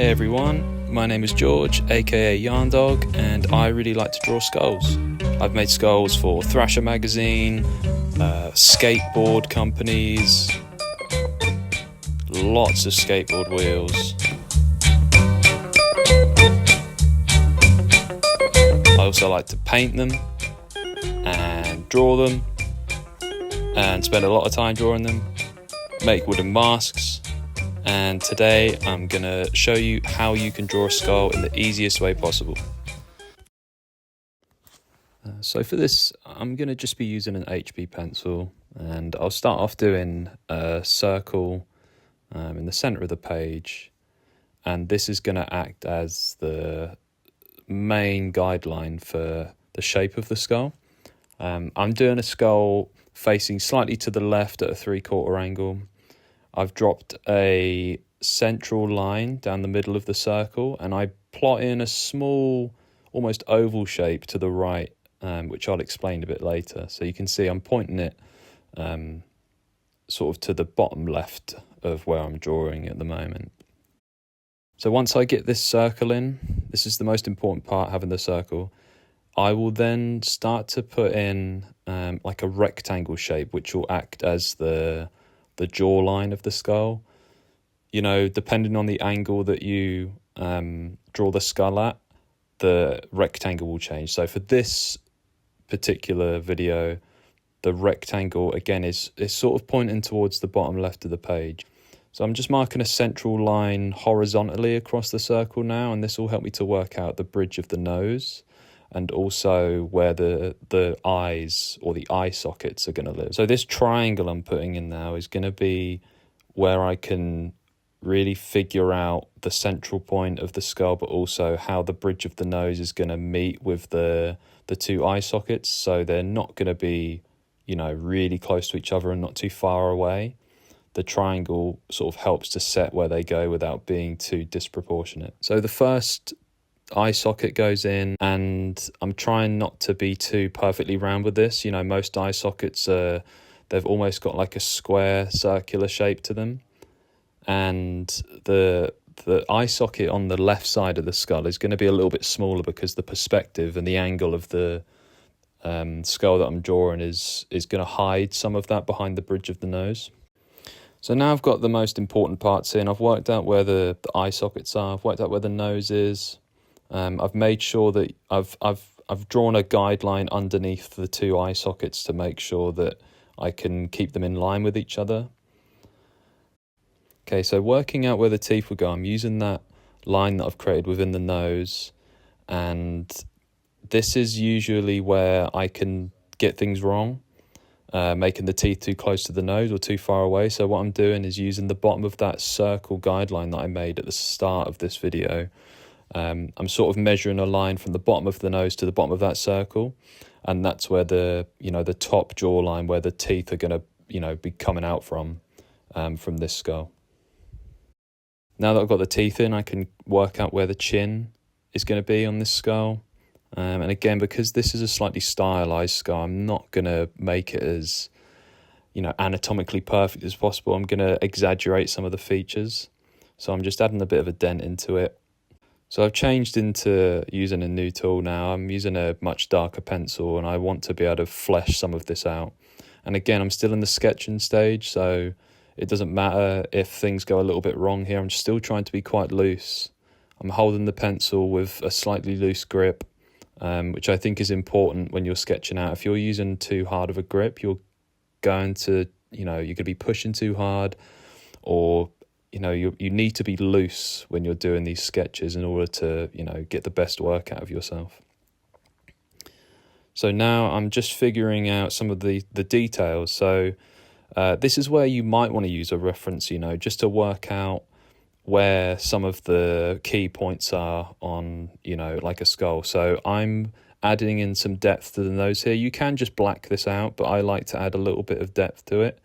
Hey everyone, my name is George, aka Yarn Dog, and I really like to draw skulls. I've made skulls for Thrasher magazine, skateboard companies, lots of skateboard wheels. I also like to paint them and draw them and spend a lot of time drawing them, make wooden masks. And today I'm going to show you how you can draw a skull in the easiest way possible. So for this, I'm going to just be using an HB pencil, and I'll start off doing a circle in the center of the page, and this is going to act as the main guideline for the shape of the skull. I'm doing a skull facing slightly to the left at a 3/4 angle. I've dropped a central line down the middle of the circle, and I plot in a small, almost oval shape to the right, which I'll explain a bit later. So you can see I'm pointing it sort of to the bottom left of where I'm drawing at the moment. So once I get this circle in, this is the most important part, having the circle, I will then start to put in like a rectangle shape, which will act as the jawline of the skull. You know, depending on the angle that you draw the skull at, the rectangle will change. So for this particular video, the rectangle again is sort of pointing towards the bottom left of the page. So I'm just marking a central line horizontally across the circle now, and this will help me to work out the bridge of the nose and also where the eyes or the eye sockets are going to live. So this triangle I'm putting in now is going to be where I can really figure out the central point of the skull, but also how the bridge of the nose is going to meet with the two eye sockets, so they're not going to be, you know, really close to each other and not too far away. The triangle sort of helps to set where they go without being too disproportionate. So the first eye socket goes in, and I'm trying not to be too perfectly round with this. You know, most eye sockets they've almost got like a square circular shape to them, and the eye socket on the left side of the skull is going to be a little bit smaller because the perspective and the angle of the skull that I'm drawing is going to hide some of that behind the bridge of the nose. So now I've got the most important parts in. I've worked out where the eye sockets are. I've worked out where the nose is. I've made sure that I've drawn a guideline underneath the two eye sockets to make sure that I can keep them in line with each other. Okay, so working out where the teeth will go, I'm using that line that I've created within the nose, and this is usually where I can get things wrong, making the teeth too close to the nose or too far away. So what I'm doing is using the bottom of that circle guideline that I made at the start of this video. I'm sort of measuring a line from the bottom of the nose to the bottom of that circle, and that's where the top jawline, where the teeth are going to be coming out from this skull. Now that I've got the teeth in, I can work out where the chin is going to be on this skull. And again, because this is a slightly stylized skull, I'm not going to make it as anatomically perfect as possible. I'm going to exaggerate some of the features, so I'm just adding a bit of a dent into it. So I've changed into using a new tool now. I'm using a much darker pencil, and I want to be able to flesh some of this out. And again, I'm still in the sketching stage, so it doesn't matter if things go a little bit wrong here. I'm still trying to be quite loose. I'm holding the pencil with a slightly loose grip, which I think is important when you're sketching out. If you're using too hard of a grip, you're going to be pushing too hard, or you need to be loose when you're doing these sketches in order to, get the best work out of yourself. So now I'm just figuring out some of the details. So this is where you might want to use a reference, just to work out where some of the key points are on, like a skull. So I'm adding in some depth to the nose here. You can just black this out, but I like to add a little bit of depth to it.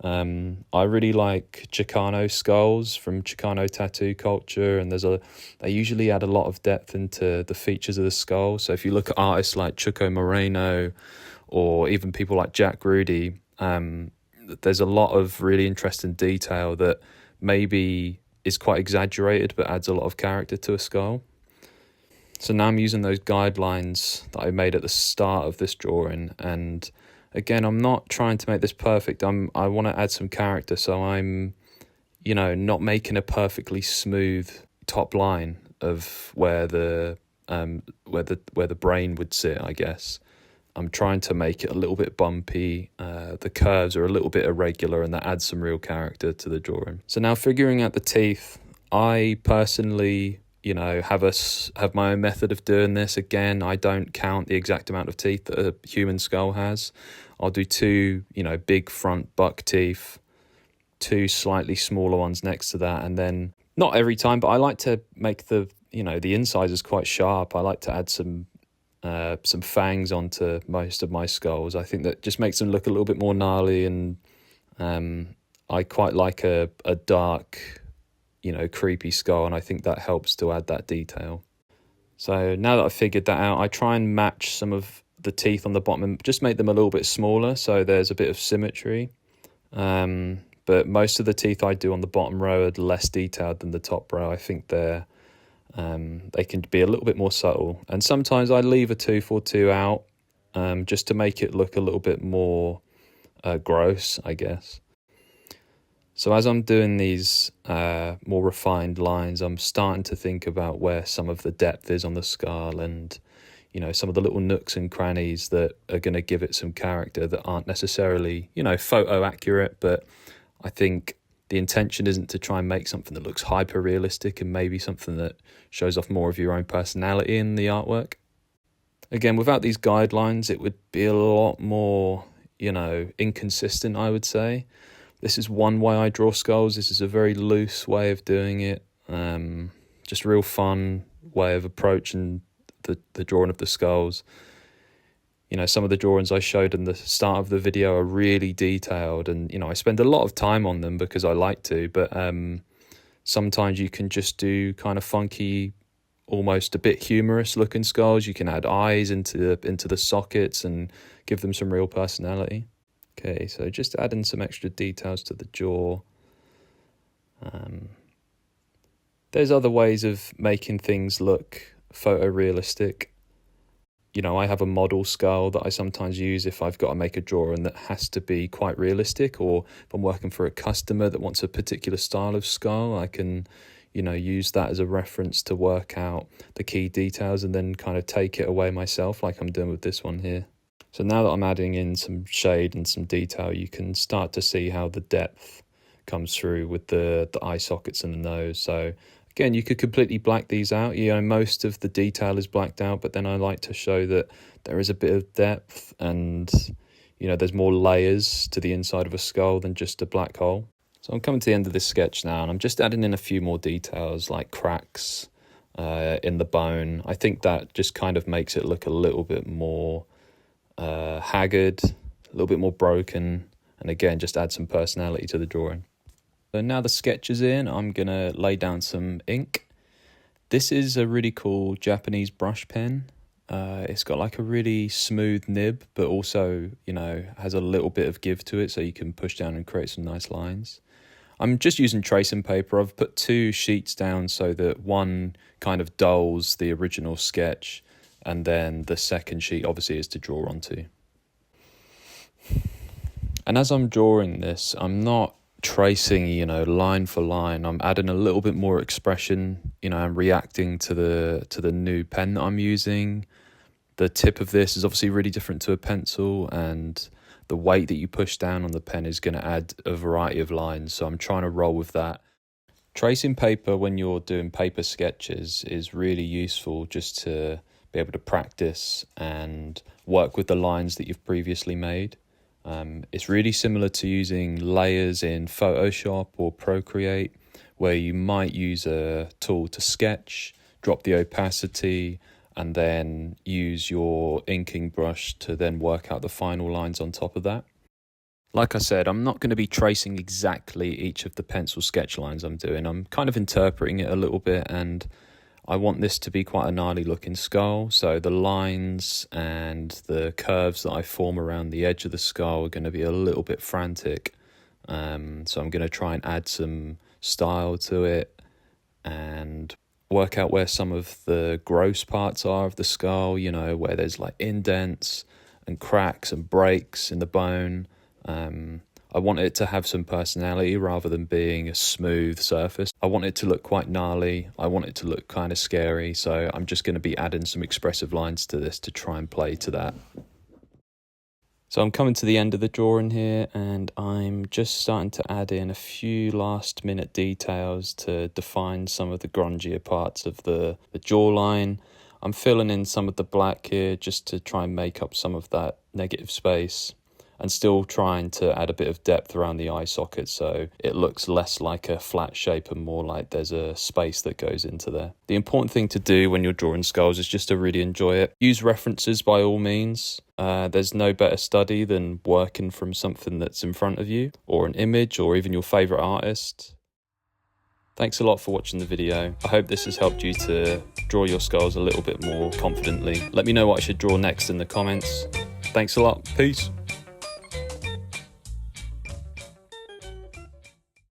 I really like Chicano skulls from Chicano tattoo culture, and they usually add a lot of depth into the features of the skull. So if you look at artists like Chico Moreno, or even people like Jack Rudy, there's a lot of really interesting detail that maybe is quite exaggerated but adds a lot of character to a skull. So now I'm using those guidelines that I made at the start of this drawing, and again, I'm not trying to make this perfect. I want to add some character, so I'm, not making a perfectly smooth top line of where the brain would sit, I guess. I'm trying to make it a little bit bumpy. The curves are a little bit irregular, and that adds some real character to the drawing. So now figuring out the teeth, I personally, have my own method of doing this. Again, I don't count the exact amount of teeth that a human skull has. I'll do 2, big front buck teeth, 2 slightly smaller ones next to that, and then not every time, but I like to make the incisors quite sharp. I like to add some fangs onto most of my skulls. I think that just makes them look a little bit more gnarly, and I quite like a dark, creepy skull, and I think that helps to add that detail. So now that I've figured that out, I try and match some of the teeth on the bottom and just make them a little bit smaller so there's a bit of symmetry. But most of the teeth I do on the bottom row are less detailed than the top row. I think they can be a little bit more subtle. And sometimes I leave a tooth or 2 out just to make it look a little bit more gross, I guess. So as I'm doing these more refined lines, I'm starting to think about where some of the depth is on the skull, and some of the little nooks and crannies that are going to give it some character that aren't necessarily photo accurate, but I think the intention isn't to try and make something that looks hyper realistic, and maybe something that shows off more of your own personality in the artwork. Again, without these guidelines, it would be a lot more inconsistent, I would say. This is one way I draw skulls. This is a very loose way of doing it. Just a real fun way of approaching the drawing of the skulls. Some of the drawings I showed in the start of the video are really detailed, and I spend a lot of time on them because I like to, but sometimes you can just do kind of funky, almost a bit humorous looking skulls. You can add eyes into the sockets and give them some real personality. Okay, so just adding some extra details to the jaw. There's other ways of making things look photorealistic. I have a model skull that I sometimes use if I've got to make a drawing that has to be quite realistic, or if I'm working for a customer that wants a particular style of skull, I can, use that as a reference to work out the key details and then kind of take it away myself, like I'm doing with this one here. So now that I'm adding in some shade and some detail, you can start to see how the depth comes through with the eye sockets and the nose. So again, you could completely black these out. Most of the detail is blacked out, but then I like to show that there is a bit of depth, and there's more layers to the inside of a skull than just a black hole. So I'm coming to the end of this sketch now, and I'm just adding in a few more details like cracks in the bone. I think that just kind of makes it look a little bit more haggard, a little bit more broken, and again, just add some personality to the drawing. So now the sketch is in, I'm going to lay down some ink. This is a really cool Japanese brush pen. It's got like a really smooth nib, but also, has a little bit of give to it, so you can push down and create some nice lines. I'm just using tracing paper. I've put 2 sheets down so that one kind of dulls the original sketch, and then the second sheet obviously is to draw onto. And as I'm drawing this, I'm not tracing, line for line. I'm adding a little bit more expression, I'm reacting to the new pen that I'm using. The tip of this is obviously really different to a pencil, and the weight that you push down on the pen is going to add a variety of lines, so I'm trying to roll with that. Tracing paper when you're doing paper sketches is really useful just to be able to practice and work with the lines that you've previously made. It's really similar to using layers in Photoshop or Procreate, where you might use a tool to sketch, drop the opacity, and then use your inking brush to then work out the final lines on top of that. Like I said, I'm not going to be tracing exactly each of the pencil sketch lines I'm doing. I'm kind of interpreting it a little bit, and I want this to be quite a gnarly looking skull, so the lines and the curves that I form around the edge of the skull are going to be a little bit frantic. So I'm going to try and add some style to it, and work out where some of the gross parts are of the skull, you know, where there's like indents and cracks and breaks in the bone. I want it to have some personality rather than being a smooth surface. I want it to look quite gnarly. I want it to look kind of scary. So I'm just going to be adding some expressive lines to this to try and play to that. So I'm coming to the end of the drawing here, and I'm just starting to add in a few last minute details to define some of the grungier parts of the jawline. I'm filling in some of the black here just to try and make up some of that negative space, and still trying to add a bit of depth around the eye socket so it looks less like a flat shape and more like there's a space that goes into there. The important thing to do when you're drawing skulls is just to really enjoy it. Use references by all means. There's no better study than working from something that's in front of you, or an image, or even your favourite artist. Thanks a lot for watching the video. I hope this has helped you to draw your skulls a little bit more confidently. Let me know what I should draw next in the comments. Thanks a lot. Peace.